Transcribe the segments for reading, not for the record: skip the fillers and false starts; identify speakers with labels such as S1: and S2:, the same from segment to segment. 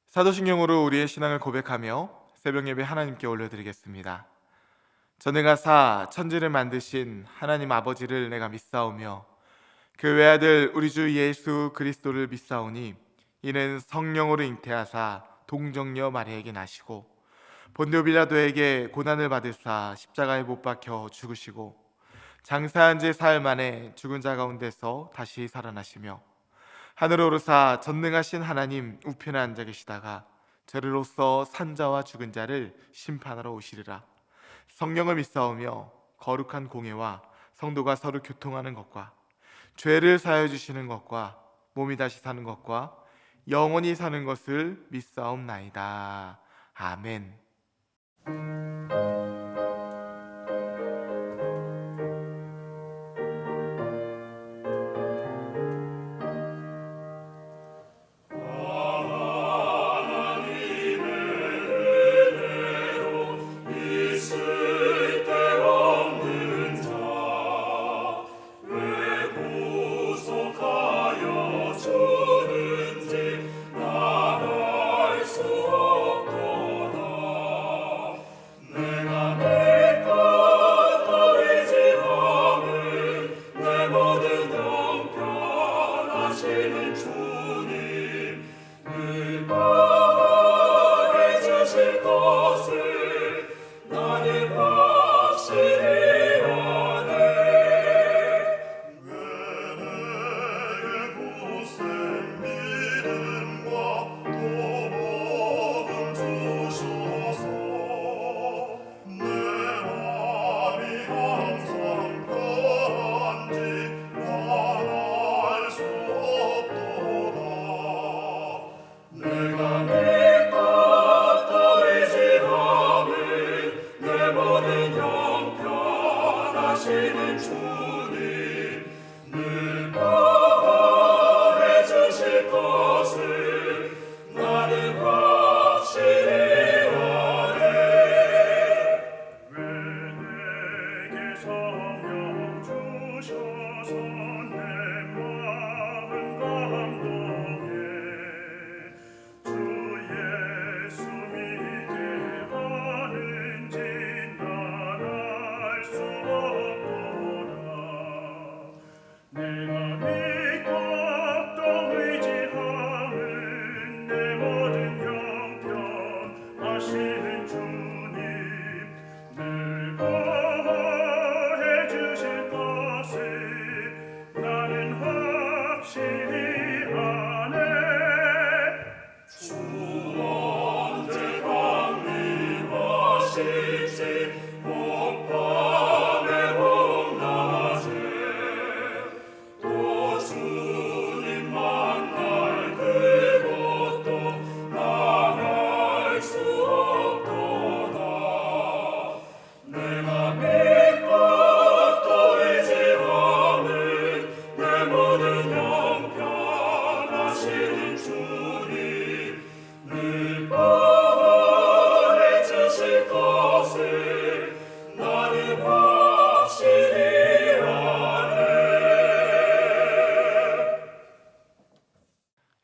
S1: 사도신경으로 우리의 신앙을 고백하며 새벽 예배 하나님께 올려드리겠습니다. 전능하사 천지를 만드신 하나님 아버지를 내가 믿사오며 그 외아들 우리 주 예수 그리스도를 믿사오니 이는 성령으로 잉태하사 동정녀 마리아에게 나시고 본디오 빌라도에게 고난을 받으사 십자가에 못 박혀 죽으시고 장사한 지 사흘 만에 죽은 자 가운데서 다시 살아나시며 하늘에 오르사 전능하신 하나님 우편에 앉아 계시다가 저리로서 산자와 죽은 자를 심판하러 오시리라. 성령을 믿사오며 거룩한 공예와 성도가 서로 교통하는 것과 죄를 사하여 주시는 것과 몸이 다시 사는 것과 영원히 사는 것을 믿사옵나이다. 아멘.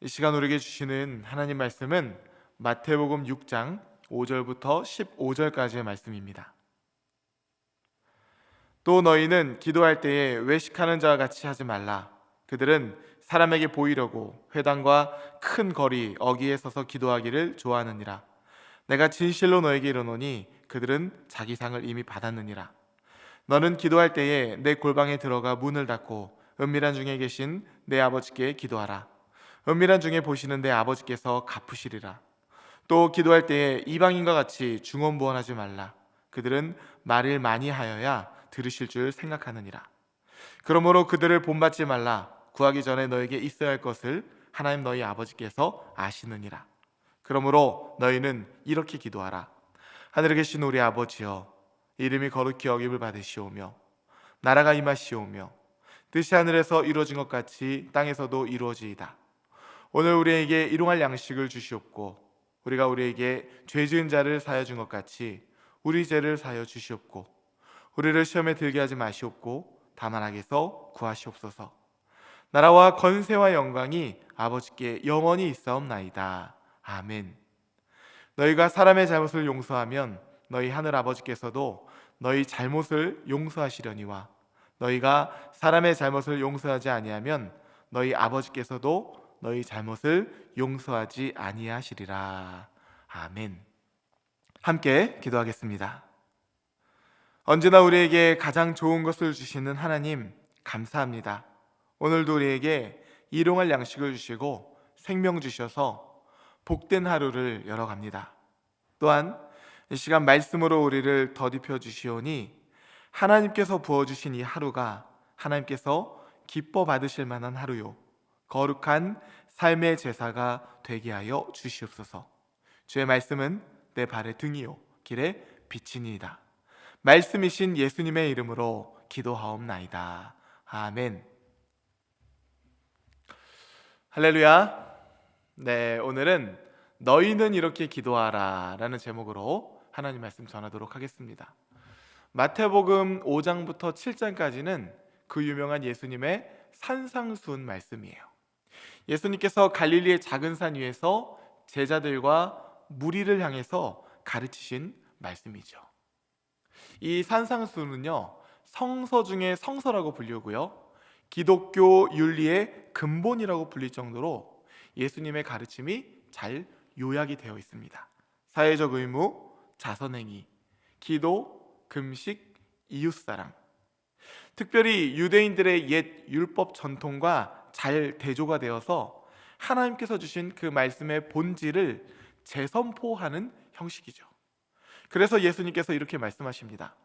S1: 이 시간 우리에게 주시는 하나님 말씀은 마태복음 6장 5절부터 15절까지의 말씀입니다. 또 너희는 기도할 때에 외식하는 자와 같이 하지 말라. 그들은 사람에게 보이려고 회당과 큰 거리 어귀에 서서 기도하기를 좋아하느니라. 내가 진실로 너에게 이르노니 그들은 자기 상을 이미 받았느니라. 너는 기도할 때에 내 골방에 들어가 문을 닫고 은밀한 중에 계신 내 아버지께 기도하라. 은밀한 중에 보시는 내 아버지께서 갚으시리라. 또 기도할 때에 이방인과 같이 중언부언하지 말라. 그들은 말을 많이 하여야 들으실 줄 생각하느니라. 그러므로 그들을 본받지 말라. 구하기 전에 너에게 있어야 할 것을 하나님 너희 아버지께서 아시느니라. 그러므로 너희는 이렇게 기도하라. 하늘에 계신 우리 아버지여, 이름이 거룩히 여김을 받으시오며 나라가 임하시오며 뜻이 하늘에서 이루어진 것 같이 땅에서도 이루어지이다. 오늘 우리에게 일용할 양식을 주시옵고 우리가 우리에게 죄 지은 자를 사하여 준 것 같이 우리 죄를 사하여 주시옵고 우리를 시험에 들게 하지 마시옵고 다만 악에서 구하시옵소서. 나라와 권세와 영광이 아버지께 영원히 있사옵나이다. 아멘. 너희가 사람의 잘못을 용서하면 너희 하늘 아버지께서도 너희 잘못을 용서하시려니와 너희가 사람의 잘못을 용서하지 아니하면 너희 아버지께서도 너희 잘못을 용서하지 아니하시리라. 아멘. 함께 기도하겠습니다. 언제나 우리에게 가장 좋은 것을 주시는 하나님, 감사합니다. 오늘도 우리에게 일용할 양식을 주시고 생명 주셔서 복된 하루를 열어갑니다. 또한 이 시간 말씀으로 우리를 더딥혀 주시오니 하나님께서 부어주신 이 하루가 하나님께서 기뻐 받으실 만한 하루요, 거룩한 삶의 제사가 되게 하여 주시옵소서. 주의 말씀은 내 발의 등이요 길의 빛이니이다. 말씀이신 예수님의 이름으로 기도하옵나이다. 아멘. 할렐루야. 네, 오늘은 너희는 이렇게 기도하라 라는 제목으로 하나님 말씀 전하도록 하겠습니다. 마태복음 5장부터 7장까지는 그 유명한 예수님의 산상수훈 말씀이에요. 예수님께서 갈릴리의 작은 산 위에서 제자들과 무리를 향해서 가르치신 말씀이죠. 이 산상수훈은요, 성서 중에 성서라고 불리고요, 기독교 윤리의 근본이라고 불릴 정도로 예수님의 가르침이 잘 요약이 되어 있습니다. 사회적 의무, 자선행위, 기도, 금식, 이웃사랑. 특별히 유대인들의 옛 율법 전통과 잘 대조가 되어서 하나님께서 주신 그 말씀의 본질을 재선포하는 형식이죠. 그래서 예수님께서 이렇게 말씀하십니다.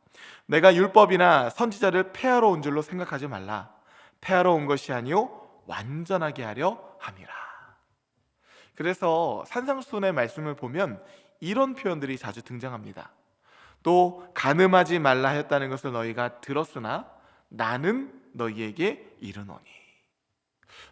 S1: 내가 율법이나 선지자를 폐하러 온 줄로 생각하지 말라. 폐하러 온 것이 아니요 완전하게 하려 함이라. 그래서 산상수훈의 말씀을 보면 이런 표현들이 자주 등장합니다. 또 가늠하지 말라 하였다는 것을 너희가 들었으나 나는 너희에게 이르노니.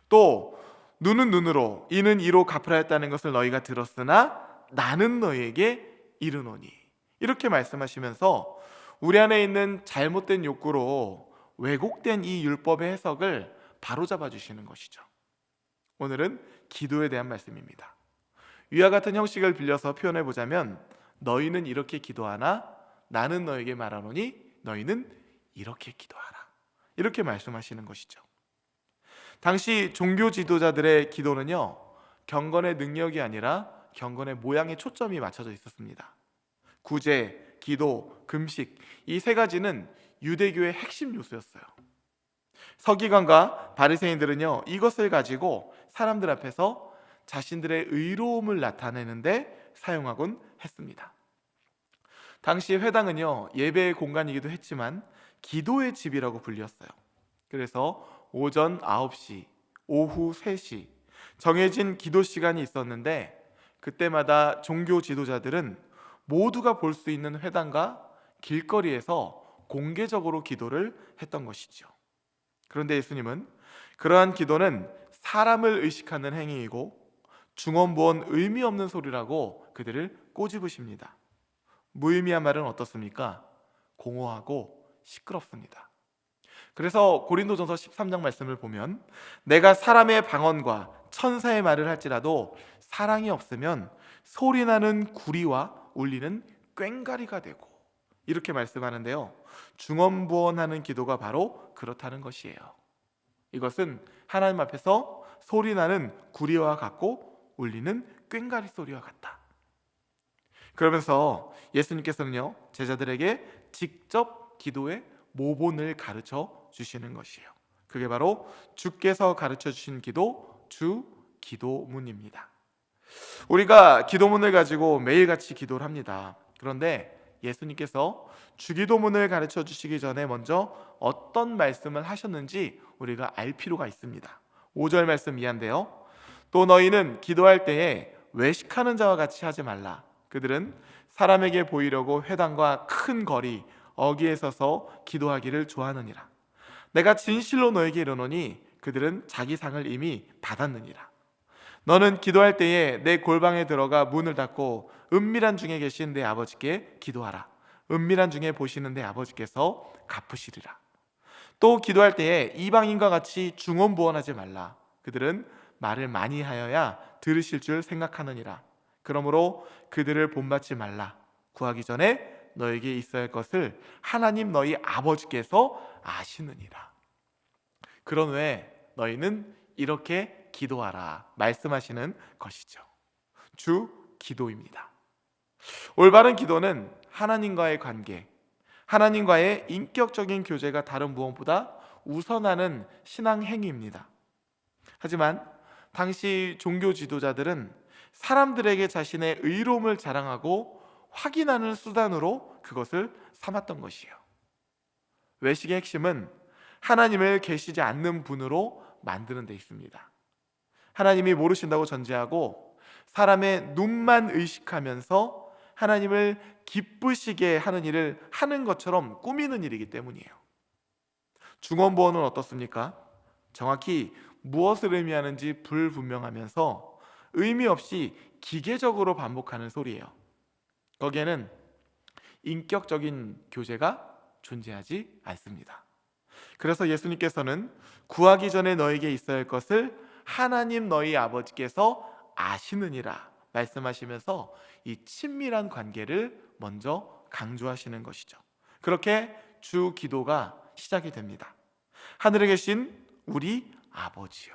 S1: 또 눈은 눈으로 이는 이로 갚으라 했다는 것을 너희가 들었으나 나는 너희에게 이르노니. 이렇게 말씀하시면서 우리 안에 있는 잘못된 욕구로 왜곡된 이 율법의 해석을 바로잡아 주시는 것이죠. 오늘은 기도에 대한 말씀입니다. 위와 같은 형식을 빌려서 표현해 보자면 너희는 이렇게 기도하나 나는 너에게 말하노니 너희는 이렇게 기도하라. 이렇게 말씀하시는 것이죠. 당시 종교 지도자들의 기도는요, 경건의 능력이 아니라 경건의 모양에 초점이 맞춰져 있었습니다. 구제, 기도, 금식, 이 세 가지는 유대교의 핵심 요소였어요. 서기관과 바리새인들은요, 이것을 가지고 사람들 앞에서 자신들의 의로움을 나타내는데 사용하곤 했습니다. 당시 회당은요, 예배의 공간이기도 했지만 기도의 집이라고 불렸어요. 그래서 오전 9시, 오후 3시 정해진 기도 시간이 있었는데 그때마다 종교 지도자들은 모두가 볼 수 있는 회당과 길거리에서 공개적으로 기도를 했던 것이죠. 그런데 예수님은 그러한 기도는 사람을 의식하는 행위이고 중언부언 의미 없는 소리라고 그들을 꼬집으십니다. 무의미한 말은 어떻습니까? 공허하고 시끄럽습니다. 그래서 고린도전서 13장 말씀을 보면 내가 사람의 방언과 천사의 말을 할지라도 사랑이 없으면 소리나는 구리와 울리는 꽹과리가 되고, 이렇게 말씀하는데요, 중언부언하는 기도가 바로 그렇다는 것이에요. 이것은 하나님 앞에서 소리나는 구리와 같고 울리는 꽹과리 소리와 같다. 그러면서 예수님께서는요, 제자들에게 직접 기도의 모본을 가르쳐 주시는 것이에요. 그게 바로 주께서 가르쳐 주신 기도, 주 기도문입니다. 우리가 기도문을 가지고 매일같이 기도를 합니다. 그런데 예수님께서 주기도문을 가르쳐 주시기 전에 먼저 어떤 말씀을 하셨는지 우리가 알 필요가 있습니다. 5절 말씀 이하인데요, 또 너희는 기도할 때에 외식하는 자와 같이 하지 말라. 그들은 사람에게 보이려고 회당과 큰 거리 어귀에 서서 기도하기를 좋아하느니라. 내가 진실로 너에게 이르노니 그들은 자기 상을 이미 받았느니라. 너는 기도할 때에 내 골방에 들어가 문을 닫고 은밀한 중에 계신 내 아버지께 기도하라. 은밀한 중에 보시는 내 아버지께서 갚으시리라. 또 기도할 때에 이방인과 같이 중언부언하지 말라. 그들은 말을 많이 하여야 들으실 줄 생각하느니라. 그러므로 그들을 본받지 말라. 구하기 전에 너에게 있어야 할 것을 하나님 너희 아버지께서 아시느니라. 그런 후에 너희는 이렇게 기도하라 말씀하시는 것이죠. 주 기도입니다. 올바른 기도는 하나님과의 관계, 하나님과의 인격적인 교제가 다른 무엇보다 우선하는 신앙 행위입니다. 하지만 당시 종교 지도자들은 사람들에게 자신의 의로움을 자랑하고 확인하는 수단으로 그것을 삼았던 것이에요. 외식의 핵심은 하나님을 계시지 않는 분으로 만드는 데 있습니다. 하나님이 모르신다고 전제하고 사람의 눈만 의식하면서 하나님을 기쁘시게 하는 일을 하는 것처럼 꾸미는 일이기 때문이에요. 중언부언은 어떻습니까? 정확히 무엇을 의미하는지 불분명하면서 의미 없이 기계적으로 반복하는 소리예요. 거기에는 인격적인 교제가 존재하지 않습니다. 그래서 예수님께서는 구하기 전에 너에게 있어야 할 것을 하나님 너희 아버지께서 아시느니라 말씀하시면서 이 친밀한 관계를 먼저 강조하시는 것이죠. 그렇게 주 기도가 시작이 됩니다. 하늘에 계신 우리 아버지요.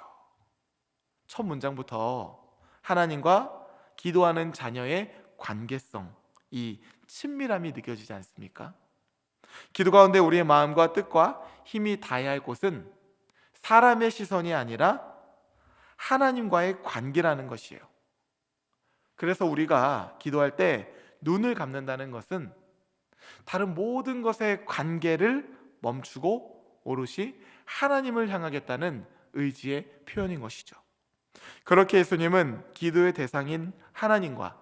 S1: 첫 문장부터 하나님과 기도하는 자녀의 관계성, 이 친밀함이 느껴지지 않습니까? 기도 가운데 우리의 마음과 뜻과 힘이 닿아야 할 곳은 사람의 시선이 아니라 하나님과의 관계라는 것이에요. 그래서 우리가 기도할 때 눈을 감는다는 것은 다른 모든 것의 관계를 멈추고 오롯이 하나님을 향하겠다는 의지의 표현인 것이죠. 그렇게 예수님은 기도의 대상인 하나님과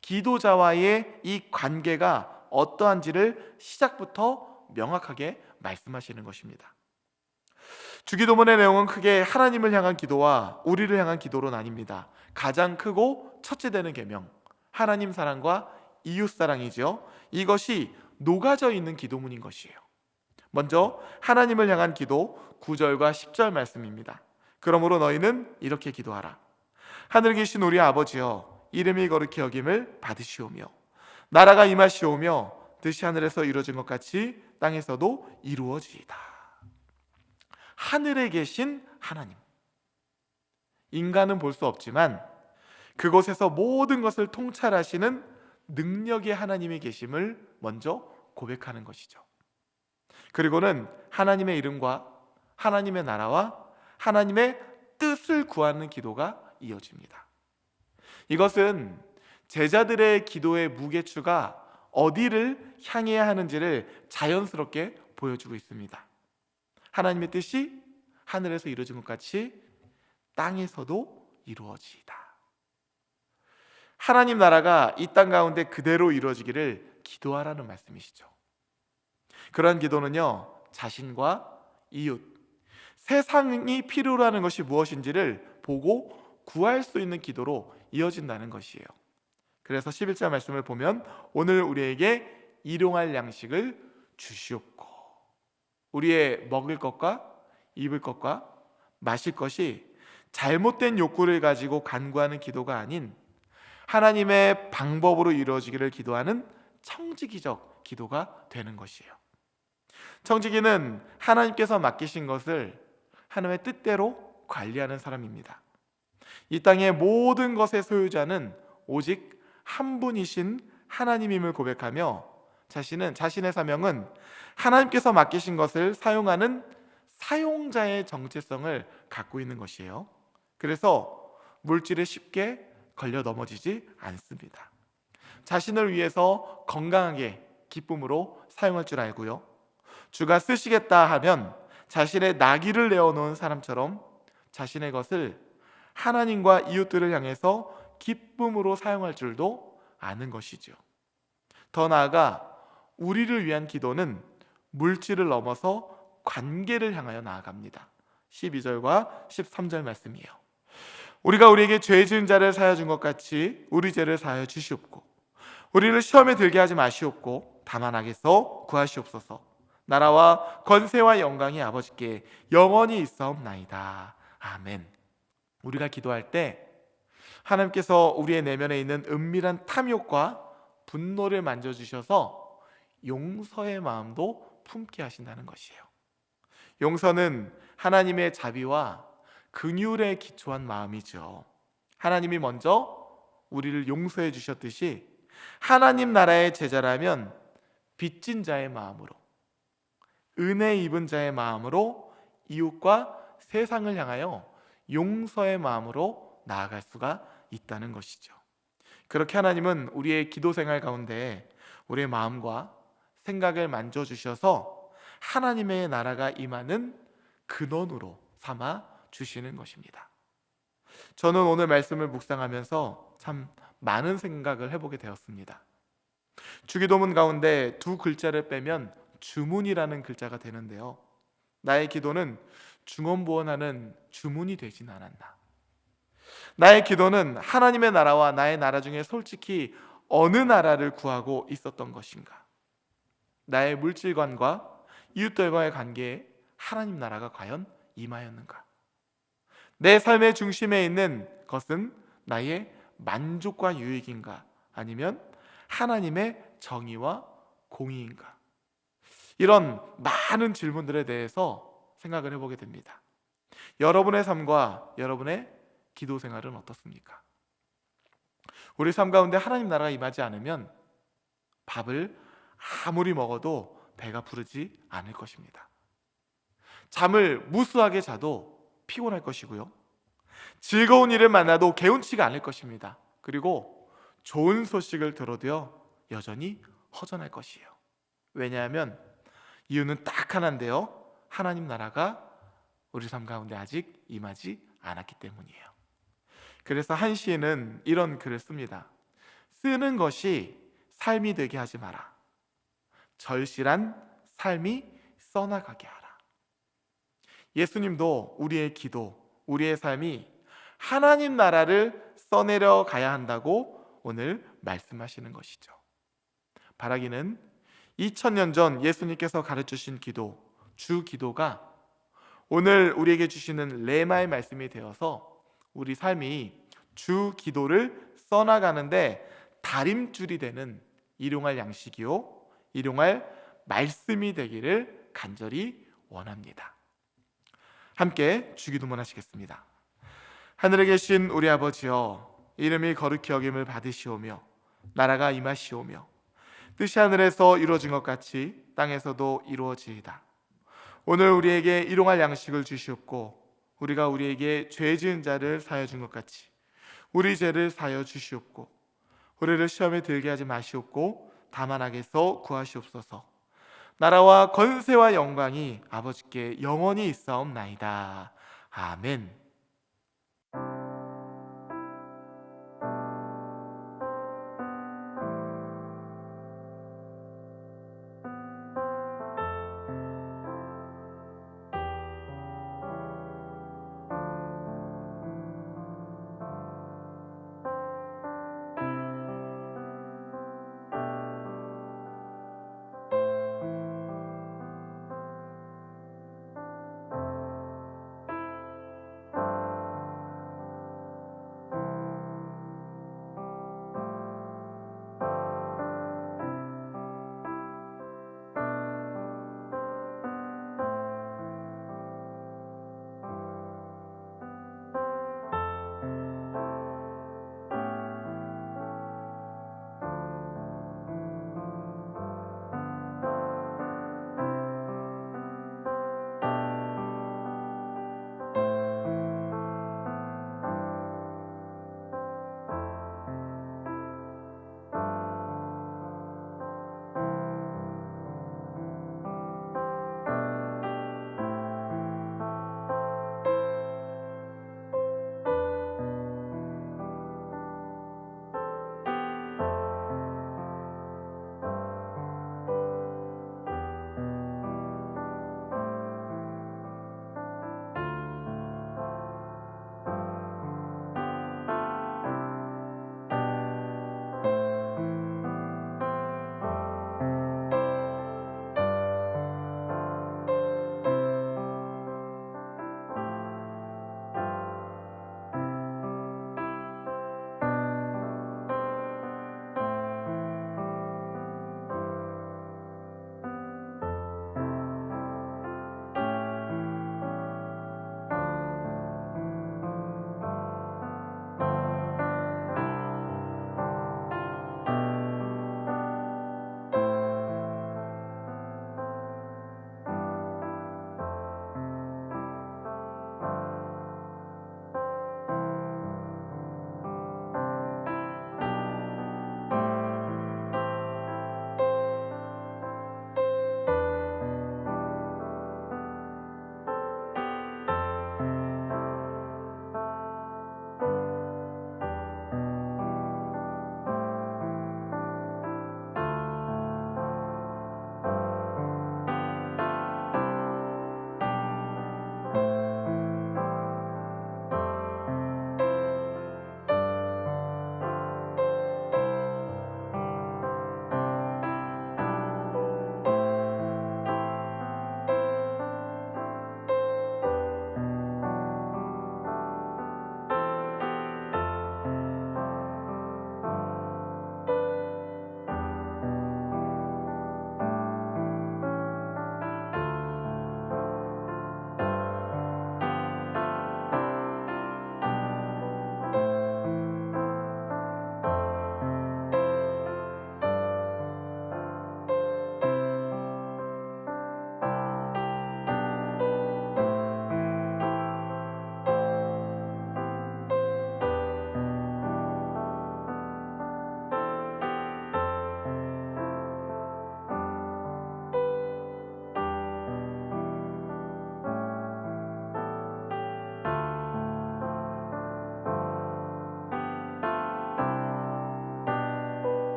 S1: 기도자와의 이 관계가 어떠한지를 시작부터 명확하게 말씀하시는 것입니다. 주기도문의 내용은 크게 하나님을 향한 기도와 우리를 향한 기도로 나뉩니다. 가장 크고 첫째 되는 계명, 하나님 사랑과 이웃 사랑이죠. 이것이 녹아져 있는 기도문인 것이에요. 먼저 하나님을 향한 기도 9절과 10절 말씀입니다. 그러므로 너희는 이렇게 기도하라. 하늘에 계신 우리 아버지여, 이름이 거룩히 여김을 받으시오며 나라가 임하시오며 뜻이 하늘에서 이루어진 것 같이 땅에서도 이루어지이다. 하늘에 계신 하나님, 인간은 볼 수 없지만 그곳에서 모든 것을 통찰하시는 능력의 하나님이 계심을 먼저 고백하는 것이죠. 그리고는 하나님의 이름과 하나님의 나라와 하나님의 뜻을 구하는 기도가 이어집니다. 이것은 제자들의 기도의 무게추가 어디를 향해야 하는지를 자연스럽게 보여주고 있습니다. 하나님의 뜻이 하늘에서 이루어진 것 같이 땅에서도 이루어지이다. 하나님 나라가 이 땅 가운데 그대로 이루어지기를 기도하라는 말씀이시죠. 그러한 기도는요, 자신과 이웃, 세상이 필요로 하는 것이 무엇인지를 보고 구할 수 있는 기도로 이어진다는 것이에요. 그래서 11절 말씀을 보면 오늘 우리에게 일용할 양식을 주시옵고, 우리의 먹을 것과 입을 것과 마실 것이 잘못된 욕구를 가지고 간구하는 기도가 아닌 하나님의 방법으로 이루어지기를 기도하는 청지기적 기도가 되는 것이에요. 청지기는 하나님께서 맡기신 것을 하나님의 뜻대로 관리하는 사람입니다. 이 땅의 모든 것의 소유자는 오직 한 분이신 하나님임을 고백하며 자신의 사명은 하나님께서 맡기신 것을 사용하는 사용자의 정체성을 갖고 있는 것이에요. 그래서 물질에 쉽게 걸려 넘어지지 않습니다. 자신을 위해서 건강하게 기쁨으로 사용할 줄 알고요, 주가 쓰시겠다 하면 자신의 나귀를 내어놓은 사람처럼 자신의 것을 하나님과 이웃들을 향해서 기쁨으로 사용할 줄도 아는 것이죠. 더 나아가 우리를 위한 기도는 물질을 넘어서 관계를 향하여 나아갑니다. 12절과 13절 말씀이에요. 우리가 우리에게 죄 지은 자를 사하여 준 것 같이 우리 죄를 사하여 주시옵고 우리를 시험에 들게 하지 마시옵고 다만 악에서 구하시옵소서. 나라와 권세와 영광이 아버지께 영원히 있사옵나이다. 아멘. 우리가 기도할 때 하나님께서 우리의 내면에 있는 은밀한 탐욕과 분노를 만져주셔서 용서의 마음도 품게 하신다는 것이에요. 용서는 하나님의 자비와 긍휼에 기초한 마음이죠. 하나님이 먼저 우리를 용서해 주셨듯이 하나님 나라의 제자라면 빚진 자의 마음으로, 은혜 입은 자의 마음으로 이웃과 세상을 향하여 용서의 마음으로 나아갈 수가 있다는 것이죠. 그렇게 하나님은 우리의 기도 생활 가운데 우리의 마음과 생각을 만져주셔서 하나님의 나라가 임하는 근원으로 삼아 주시는 것입니다. 저는 오늘 말씀을 묵상하면서 참 많은 생각을 해보게 되었습니다. 주기도문 가운데 두 글자를 빼면 주문이라는 글자가 되는데요, 나의 기도는 중언부언하는 주문이 되진 않았나. 나의 기도는 하나님의 나라와 나의 나라 중에 솔직히 어느 나라를 구하고 있었던 것인가. 나의 물질관과 이웃들과의 관계에 하나님 나라가 과연 임하였는가. 내 삶의 중심에 있는 것은 나의 만족과 유익인가, 아니면 하나님의 정의와 공의인가. 이런 많은 질문들에 대해서 생각을 해보게 됩니다. 여러분의 삶과 여러분의 기도 생활은 어떻습니까? 우리 삶 가운데 하나님 나라가 임하지 않으면 밥을 아무리 먹어도 배가 부르지 않을 것입니다. 잠을 무수하게 자도 피곤할 것이고요, 즐거운 일을 만나도 개운치가 않을 것입니다. 그리고 좋은 소식을 들어도요, 여전히 허전할 것이에요. 왜냐하면 이유는 딱 하나인데요, 하나님 나라가 우리 삶 가운데 아직 임하지 않았기 때문이에요. 그래서 한 시인은 이런 글을 씁니다. 쓰는 것이 삶이 되게 하지 마라. 절실한 삶이 써나가게 하라. 예수님도 우리의 기도, 우리의 삶이 하나님 나라를 써내려 가야 한다고 오늘 말씀하시는 것이죠. 바라기는 2000년 전 예수님께서 가르치신 기도, 주 기도가 오늘 우리에게 주시는 레마의 말씀이 되어서 우리 삶이 주 기도를 써나가는데 다림줄이 되는 일용할 양식이요, 일용할 말씀이 되기를 간절히 원합니다. 함께 주기도문 하시겠습니다. 하늘에 계신 우리 아버지여, 이름이 거룩히 여김을 받으시오며 나라가 임하시오며 뜻이 하늘에서 이루어진 것 같이 땅에서도 이루어지이다. 오늘 우리에게 일용할 양식을 주시옵고 우리가 우리에게 죄 지은 자를 사하여 준 것 같이 우리 죄를 사하여 주시옵고 우리를 시험에 들게 하지 마시옵고 다만 악에서 구하시옵소서. 나라와 권세와 영광이 아버지께 영원히 있사옵나이다. 아멘.